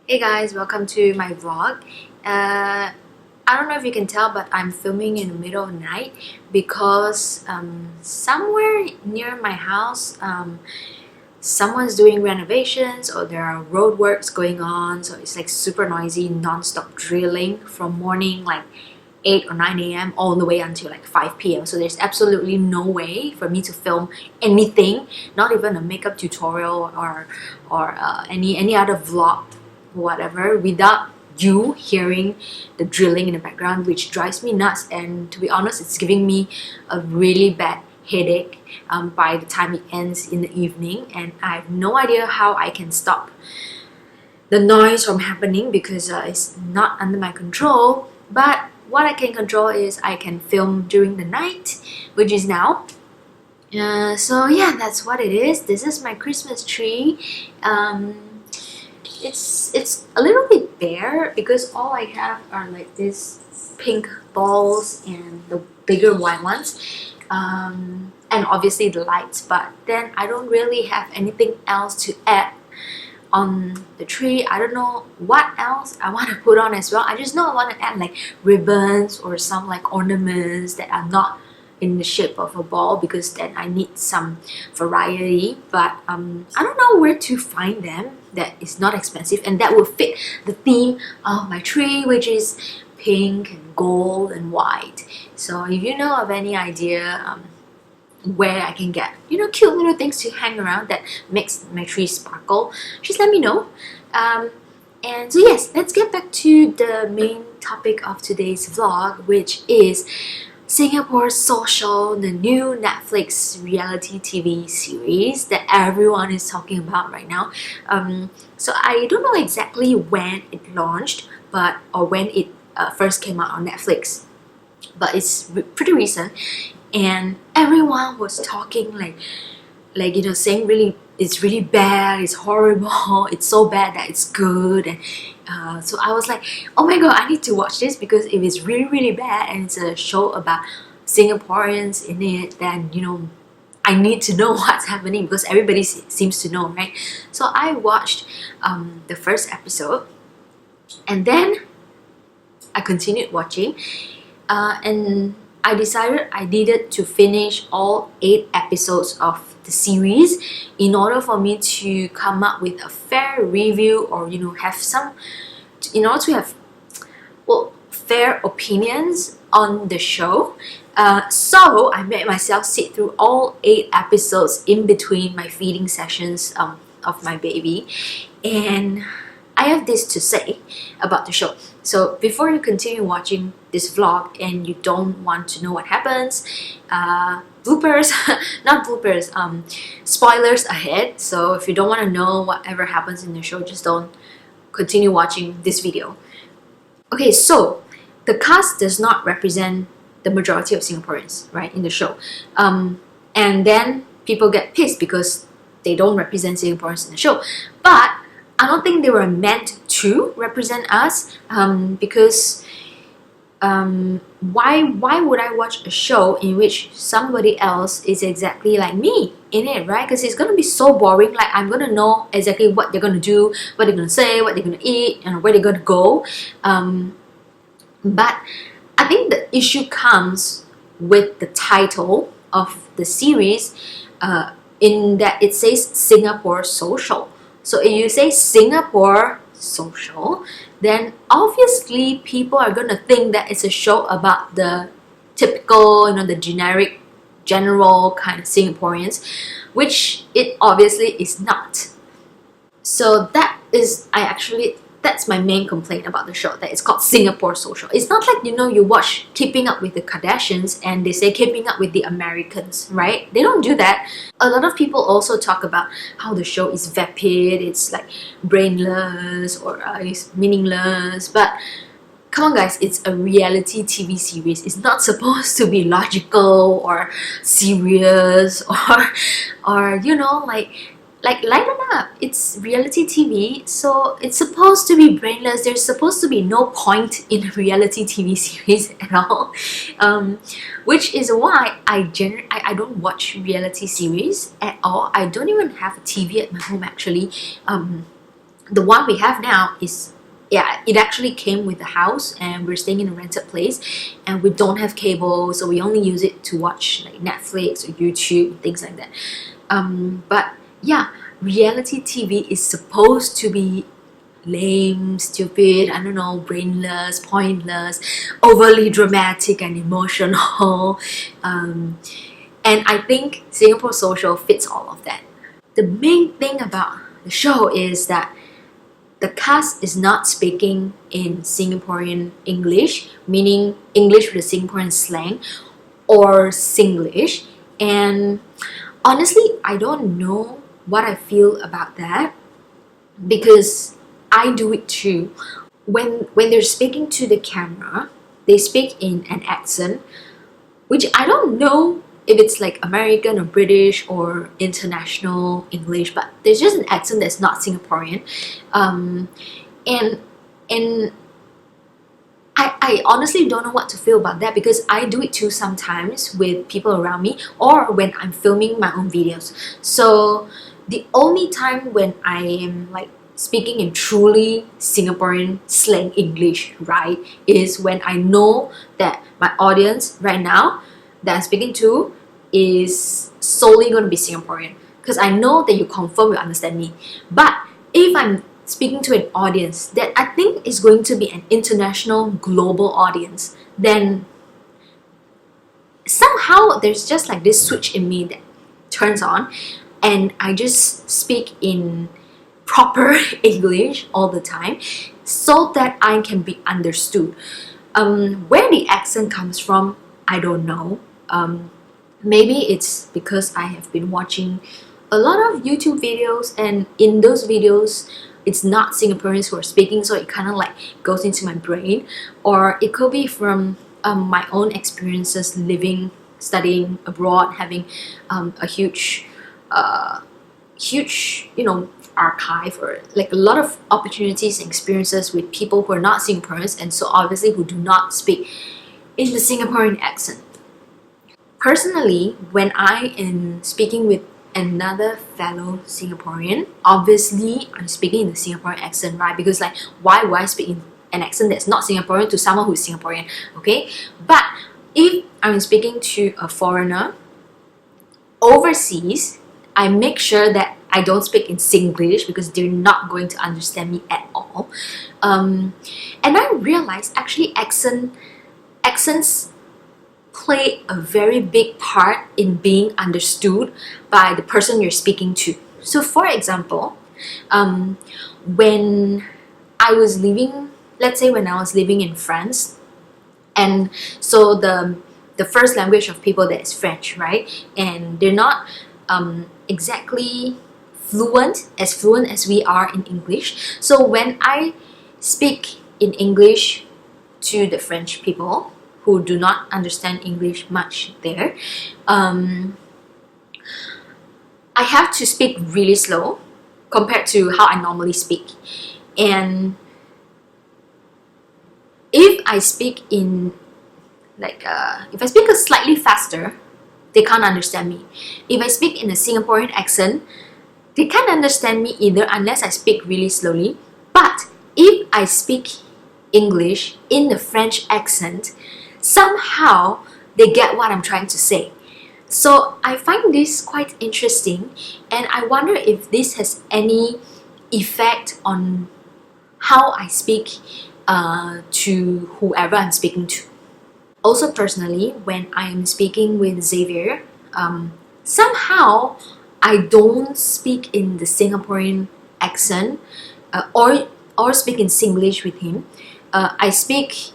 Hey guys, welcome to my vlog. I don't know if you can tell, but I'm filming in the middle of the night because somewhere near my house, someone's doing renovations or there are road works going on. So it's like super noisy, non-stop drilling from morning like 8 or 9 a.m. all the way until like 5 p.m. So there's absolutely no way for me to film anything, not even a makeup tutorial or any other vlog, whatever, without you hearing the drilling in the background, which drives me nuts. And to be honest, it's giving me a really bad headache by the time it ends in the evening, and I have no idea how I can stop the noise from happening because it's not under my control. But what I can control is I can film during the night, which is now. So yeah, that's what it is. This is my Christmas tree. It's a little bit bare because all I have are like these pink balls and the bigger white ones, and obviously the lights. But then I don't really have anything else to add on the tree. I don't know what else I want to put on as well. I just know I want to add like ribbons or some like ornaments that are not in the shape of a ball, because then I need some variety. But I don't know where to find them that is not expensive and that will fit the theme of my tree, which is pink and gold and white. So if you know of any idea where I can get, cute little things to hang around that makes my tree sparkle, just let me know. And so yes, let's get back to the main topic of today's vlog, which is Singapore Social, the new Netflix reality TV series that everyone is talking about right now. So I don't know exactly when it launched, or when it first came out on Netflix, but it's pretty recent, and everyone was talking saying really it's really bad, it's horrible, it's so bad that it's good. And so I was like, oh my god, I need to watch this, because if it's really bad and it's a show about Singaporeans in it, then I need to know what's happening, because everybody seems to know, right? So I watched the first episode, and then I continued watching, and I decided I needed to finish all 8 episodes of the series in order for me to come up with a fair review, or have some, in order to have fair opinions on the show. So I made myself sit through all 8 episodes in between my feeding sessions of my baby, and I have this to say about the show. So before you continue watching this vlog and you don't want to know what happens, bloopers, not bloopers, spoilers ahead. So if you don't want to know whatever happens in the show, just don't continue watching this video. Okay, so the cast does not represent the majority of Singaporeans, right, in the show. And then people get pissed because they don't represent Singaporeans in the show. But I don't think they were meant to represent us, because why would I watch a show in which somebody else is exactly like me in it, right? Because it's gonna be so boring. Like, I'm gonna know exactly what they're gonna do, what they're gonna say, what they're gonna eat, and where they're gonna go. But I think the issue comes with the title of the series, in that it says Singapore Social. So if you say Singapore Social, then obviously people are going to think that it's a show about the typical, the generic, general kind of Singaporeans, which it obviously is not. So that's my main complaint about the show, that it's called Singapore Social. It's not like, you watch Keeping Up with the Kardashians and they say Keeping Up with the Americans, right? They don't do that. A lot of people also talk about how the show is vapid, it's like brainless, or it's meaningless. But come on guys, it's a reality TV series. It's not supposed to be logical or serious or like lighten up. It's reality TV, so it's supposed to be brainless. There's supposed to be no point in a reality TV series at all, which is why I don't watch reality series at all. I don't even have a TV at my home actually. The one we have now is, yeah, it actually came with the house, and we're staying in a rented place, and we don't have cable, so we only use it to watch like Netflix or YouTube, things like that. But yeah, reality TV is supposed to be lame, stupid, I don't know, brainless, pointless, overly dramatic and emotional. And I think Singapore Social fits all of that. The main thing about the show is that the cast is not speaking in Singaporean English, meaning English with a Singaporean slang, or Singlish. And honestly, I don't know what I feel about that, because I do it too. When they're speaking to the camera, they speak in an accent which I don't know if it's like American or British or international English, but there's just an accent that's not Singaporean. Um, and and I honestly don't know what to feel about that, because I do it too sometimes with people around me, or when I'm filming my own videos. So the only time when I am like speaking in truly Singaporean slang English, right, is when I know that my audience right now that I'm speaking to is solely going to be Singaporean, because I know that you confirm you understand me. But if I'm speaking to an audience that I think is going to be an international, global audience, then somehow there's just like this switch in me that turns on, and I just speak in proper English all the time so that I can be understood. Where the accent comes from, I don't know. Maybe it's because I have been watching a lot of YouTube videos, and in those videos it's not Singaporeans who are speaking, so it kind of like goes into my brain. Or it could be from my own experiences living, studying abroad, having a huge archive, or like a lot of opportunities and experiences with people who are not Singaporeans, and so obviously who do not speak in the Singaporean accent. Personally, when I am speaking with another fellow Singaporean, obviously I'm speaking in the Singaporean accent, right? Because like, why would I speak in an accent that's not Singaporean to someone who's Singaporean, okay? But if I'm speaking to a foreigner overseas, I make sure that I don't speak in Singlish, because they're not going to understand me at all. And I realized actually accents play a very big part in being understood by the person you're speaking to. So for example, when I was living, let's say when I was living in France, and so the first language of people there is French, right? And they're not exactly fluent as we are in English. So when I speak in English to the French people who do not understand English much there, I have to speak really slow compared to how I normally speak. And if I speak in if I speak a slightly faster, they can't understand me. If I speak in a Singaporean accent, they can't understand me either unless I speak really slowly. But if I speak English in the French accent, somehow they get what I'm trying to say. So I find this quite interesting, and I wonder if this has any effect on how I speak to whoever I'm speaking to. Also personally, when I'm speaking with Xavier, somehow I don't speak in the Singaporean accent, or speak in Singlish with him. I speak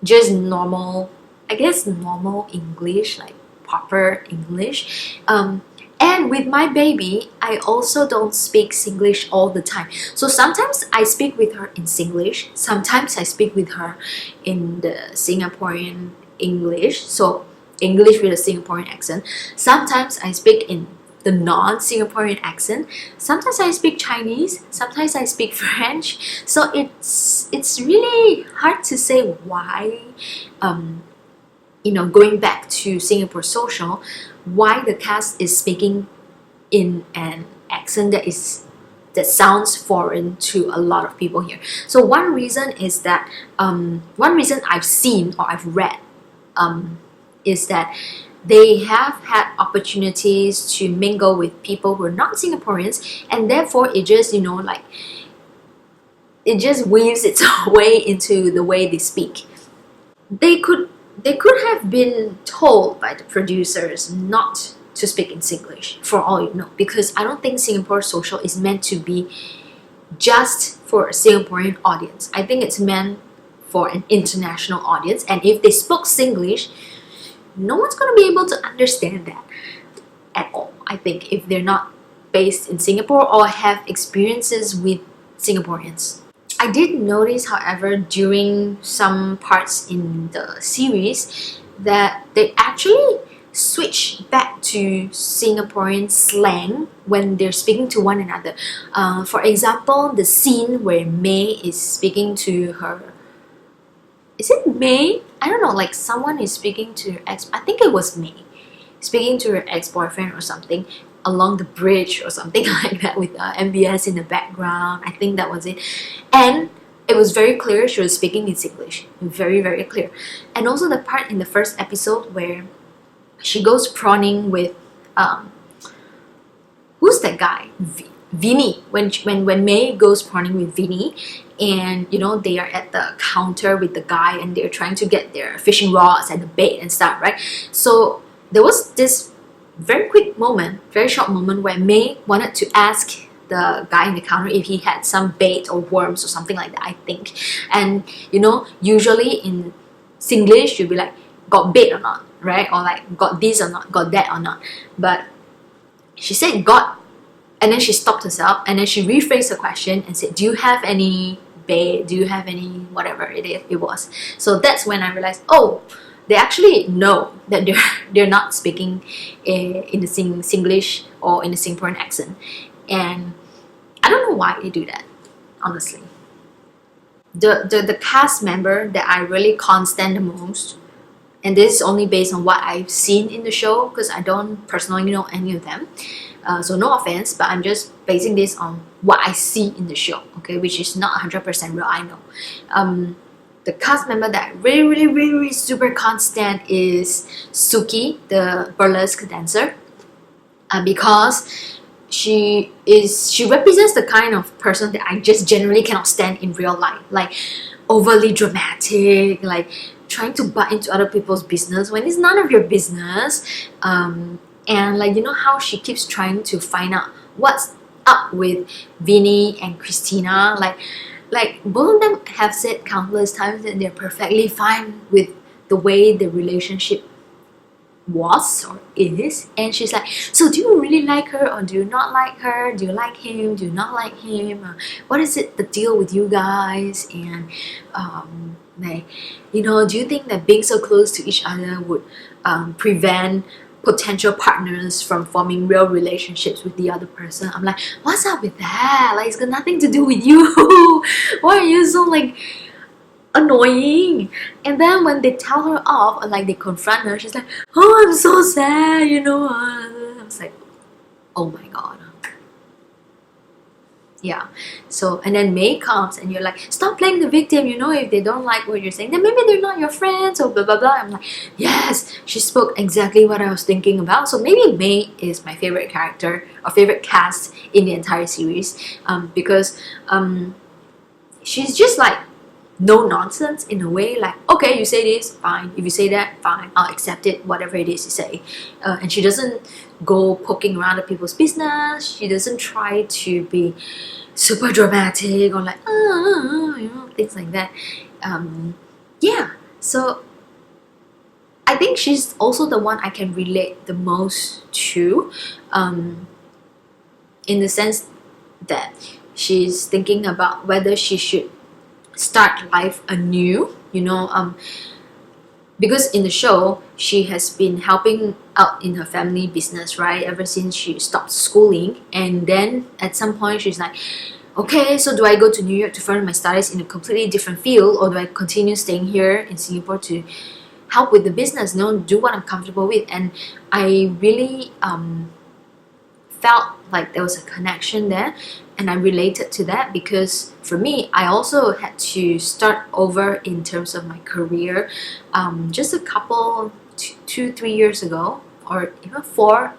just normal, I guess normal English, like proper English. And with my baby, I also don't speak Singlish all the time. So sometimes I speak with her in Singlish, sometimes I speak with her in the Singaporean English, so English with a Singaporean accent. Sometimes I speak in the non-Singaporean accent. Sometimes I speak Chinese, sometimes I speak French. So it's really hard to say why, going back to Singapore Social, why the cast is speaking in an accent that is that sounds foreign to a lot of people here. So one reason is that one reason I've seen or I've read is that they have had opportunities to mingle with people who are not Singaporeans, and therefore it just, you know, like, it just weaves its way into the way they speak. They could have been told by the producers not to speak in Singlish, for all you know, because I don't think Singapore Social is meant to be just for a Singaporean audience. I think it's meant for an international audience, and if they spoke Singlish, no one's going to be able to understand that at all, I think, if they're not based in Singapore or have experiences with Singaporeans. I did notice, however, during some parts in the series that they actually switch back to Singaporean slang when they're speaking to one another. For example, the scene where May is speaking to her, is it May? I don't know, like someone is speaking to her ex, I think it was May, speaking to her ex-boyfriend or something along the bridge or something like that, with MBS in the background. I think that was it. And it was very clear she was speaking in Singlish. Very, very clear. And also the part in the first episode where she goes prawning with who's that guy? Vinny. When May goes prawning with Vinny, and you know, they are at the counter with the guy and they're trying to get their fishing rods and the bait and stuff, right? So there was this very quick moment, very short moment, where May wanted to ask the guy in the counter if he had some bait or worms or something like that, I think. And you know, usually in Singlish you'll be like, got bait or not, right? Or like, got this or not, got that or not. But she said got, and then she stopped herself and then she rephrased the question and said, do you have any bait? Do you have any whatever it was? So that's when I realized, oh, they actually know that they're not speaking in the Singlish or in the Singaporean accent. And I don't know why they do that, honestly. The cast member that I really can't stand the most, and this is only based on what I've seen in the show because I don't personally know any of them, so no offense, but I'm just basing this on what I see in the show, okay, which is not 100% real, I know. The cast member that I really super can't stand is Suki, the burlesque dancer, because she represents the kind of person that I just generally cannot stand in real life, like overly dramatic, like trying to butt into other people's business when it's none of your business, and like, you know how she keeps trying to find out what's up with Vinny and Christina, like both of them have said countless times that they're perfectly fine with the way the relationship was or is, and she's like, so do you really like her or do you not like her? Do you like him? Do you not like him? What is it, the deal with you guys? And like, you know, do you think that being so close to each other would prevent potential partners from forming real relationships with the other person? I'm like, what's up with that? Like, it's got nothing to do with you. Why are you so like annoying? And then when they tell her off or like they confront her, she's like, oh, I'm so sad, you know. I was like, oh my god. Yeah. So, and then May comes and you're like, stop playing the victim, you know, if they don't like what you're saying, then maybe they're not your friends or blah blah blah. I'm like, yes, she spoke exactly what I was thinking about. So maybe May is my favorite character or favorite cast in the entire series, because she's just like no nonsense in a way, like, okay, you say this, fine, if you say that, fine, I'll accept it, whatever it is you say. And she doesn't go poking around at people's business. She doesn't try to be super dramatic or like, you know, things like that. Yeah, so I think she's also the one I can relate the most to, in the sense that she's thinking about whether she should start life anew, you know, because in the show she has been helping out in her family business, right, ever since she stopped schooling. And then at some point she's like, okay, so do I go to New York to further my studies in a completely different field, or do I continue staying here in Singapore to help with the business, you know, do what I'm comfortable with? And I really felt like there was a connection there, and I related to that because for me, I also had to start over in terms of my career just a couple, 2-3 years ago, or even 4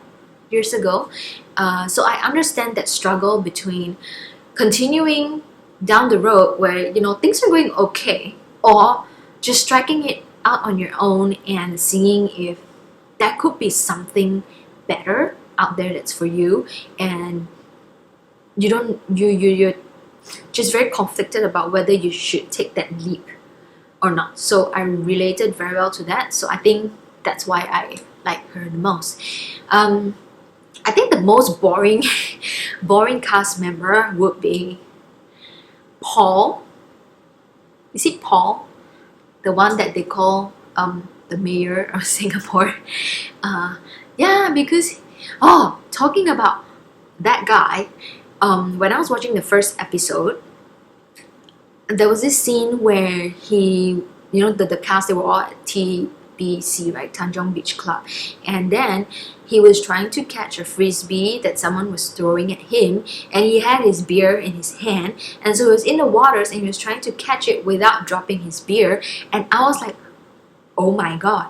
years ago. So I understand that struggle between continuing down the road where things are going okay, or just striking it out on your own and seeing if there could be something better out there that's for you, and you're just very conflicted about whether you should take that leap or not. So I related very well to that. So I think that's why I like her the most. I think the most boring boring cast member would be Paul. Is it Paul? The one that they call the mayor of Singapore. Yeah, because talking about that guy, when I was watching the first episode, there was this scene where the cast, they were all at TBC, right, Tanjong Beach Club, and then he was trying to catch a frisbee that someone was throwing at him, and he had his beer in his hand, and so he was in the waters and he was trying to catch it without dropping his beer. And I was like, oh my god,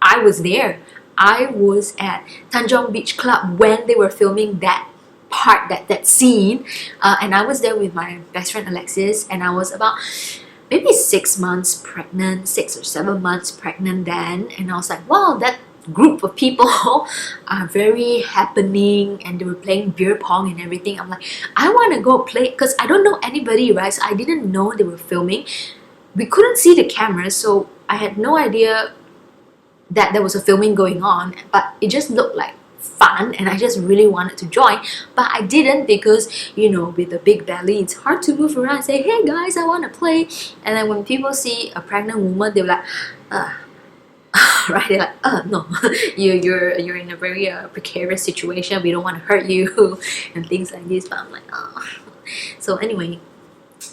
I was there. I was at Tanjong Beach Club when they were filming that part, that scene, and I was there with my best friend Alexis, and I was about maybe 6 months pregnant, 6 or 7 months pregnant then, and I was like, wow, that group of people are very happening, and they were playing beer pong and everything. I'm like, I want to go play, because I don't know anybody, right? So I didn't know they were filming. We couldn't see the cameras, so I had no idea that there was a filming going on, but it just looked like fun and I just really wanted to join, but I didn't because with a big belly it's hard to move around and say, hey guys, I want to play. And then when people see a pregnant woman, they're like, right, they're like, no, you're in a very precarious situation, we don't want to hurt you and things like this. But I'm like, so anyway,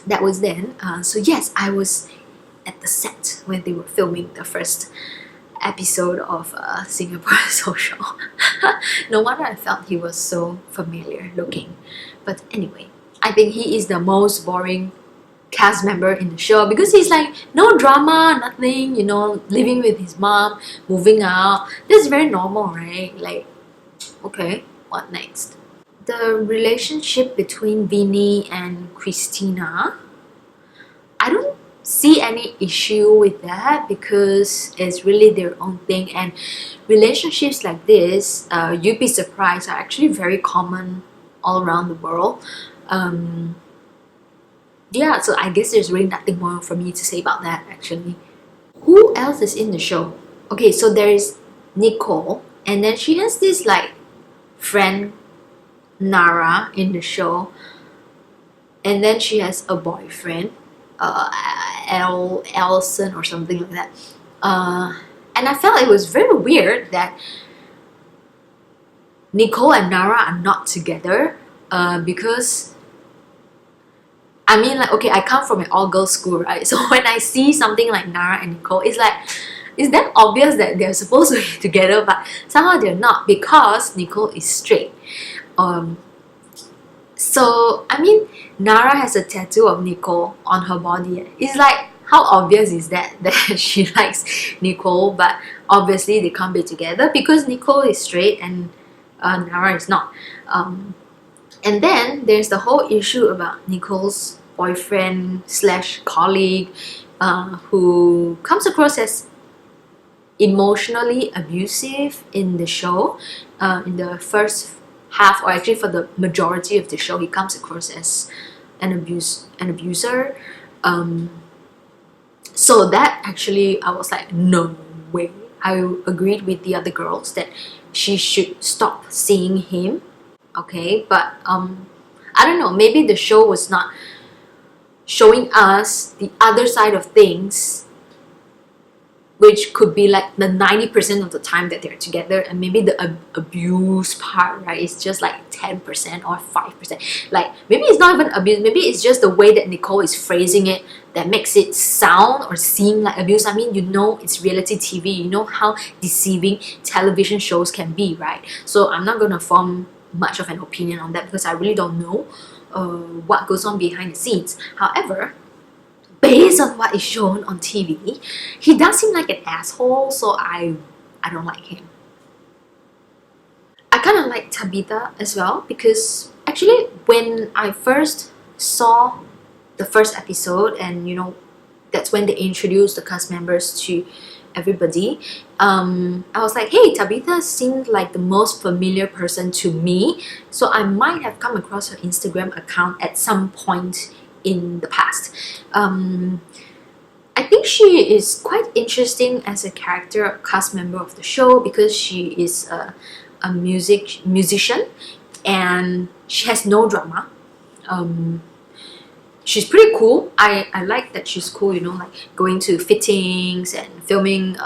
that was then. So yes, I was at the set when they were filming the first episode of Singapore Social. No wonder I felt he was so familiar looking. But anyway, I think he is the most boring cast member in the show because he's like no drama, nothing, living with his mom, moving out. This is very normal, right? Like, okay, what next? The relationship between Vinny and Christina, I don't see any issue with that because it's really their own thing, and relationships like this, you'd be surprised, are actually very common all around the world. Yeah, so I guess there's really nothing more for me to say about that actually. Who else is in the show? Okay, so there is Nicole, and then she has this like friend Nara in the show, and then she has a boyfriend, Elson or something like that. And I felt it was very weird that Nicole and Nara are not together, because I mean, like, okay, I come from an all-girls school, right? So when I see something like Nara and Nicole, it's like, it's that obvious that they're supposed to be together, but somehow they're not because Nicole is straight. So, I mean, Nara has a tattoo of Nicole on her body. It's like, how obvious is that she likes Nicole, but obviously they can't be together because Nicole is straight and Nara is not. And then there's the whole issue about Nicole's boyfriend slash colleague, who comes across as emotionally abusive in the show. In the first half, or actually for the majority of the show, he comes across as an abuser. So that actually, I was like, no way. I agreed with the other girls that she should stop seeing him. Okay, but I don't know, maybe the show was not showing us the other side of things, which could be like the 90% of the time that they're together, and maybe the abuse part, right, is just like 10% or 5%. Like, maybe it's not even abuse, maybe it's just the way that Nicole is phrasing it that makes it sound or seem like abuse. I mean, it's reality TV, you know how deceiving television shows can be, right? So I'm not gonna form much of an opinion on that because I really don't know. what goes on behind the scenes. However, based on what is shown on TV, he does seem like an asshole, so I don't like him. I kind of like Tabitha as well, because actually when I first saw the first episode, and that's when they introduced the cast members to everybody, I was like, hey, Tabitha seemed like the most familiar person to me, so I might have come across her Instagram account at some point in the past. I think she is quite interesting as a character, cast member of the show, because she is a musician, and she has no drama. She's pretty cool. I like that she's cool, like going to fittings and filming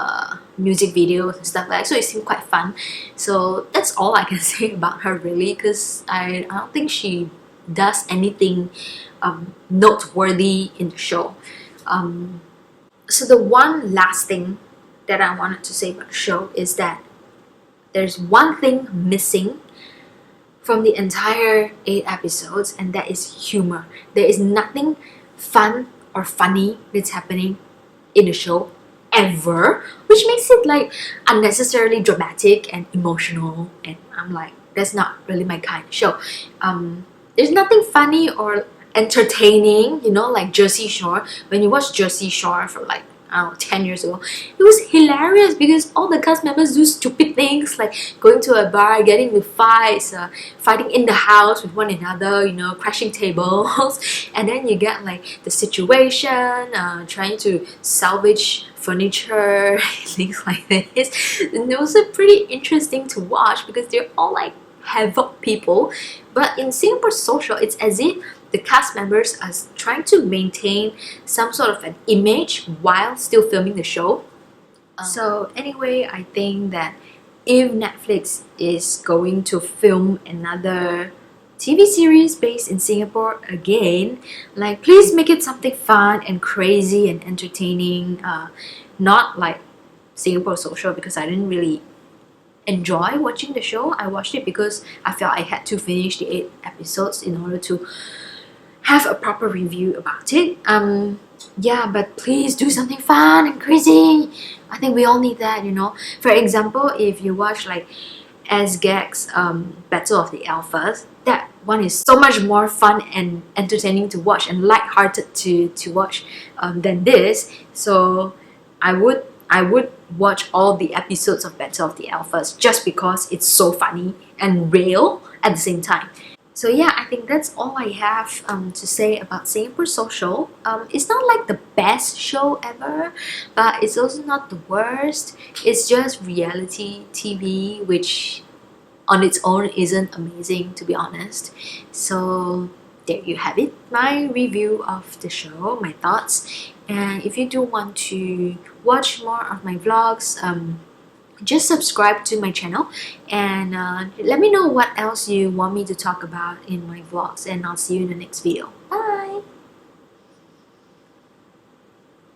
music videos and stuff like that. So it seemed quite fun. So that's all I can say about her, really, because I don't think she does anything noteworthy in the show. So the one last thing that I wanted to say about the show is that there's one thing missing from the entire 8 episodes, and that is humor. There is nothing fun or funny that's happening in the show ever, which makes it like unnecessarily dramatic and emotional, and I'm like, that's not really my kind of show. There's nothing funny or entertaining, like Jersey Shore. When you watch Jersey Shore for like, I don't know, 10 years ago, it was hilarious because all the cast members do stupid things like going to a bar, getting into fights, fighting in the house with one another, crashing tables, and then you get like the situation, trying to salvage furniture, things like this. And it was pretty interesting to watch because they're all like havoc people. But in Singapore Social, it's as if the cast members are trying to maintain some sort of an image while still filming the show. So anyway, I think that if Netflix is going to film another TV series based in Singapore again, like, please make it something fun and crazy and entertaining, not like Singapore Social, because I didn't really enjoy watching the show. I watched it because I felt I had to finish the 8 episodes in order to have a proper review about it. Yeah, but please do something fun and crazy. I think we all need that, For example, if you watch like SGAG's Battle of the Alphas, that one is so much more fun and entertaining to watch and light-hearted to watch than this. So I would watch all the episodes of Battle of the Alphas just because it's so funny and real at the same time. So yeah, I think that's all I have to say about Singapore Social. It's not like the best show ever, but it's also not the worst. It's just reality TV, which on its own isn't amazing, to be honest. So there you have it, my review of the show, my thoughts. And if you do want to watch more of my vlogs, just subscribe to my channel, and let me know what else you want me to talk about in my vlogs, and I'll see you in the next video. Bye!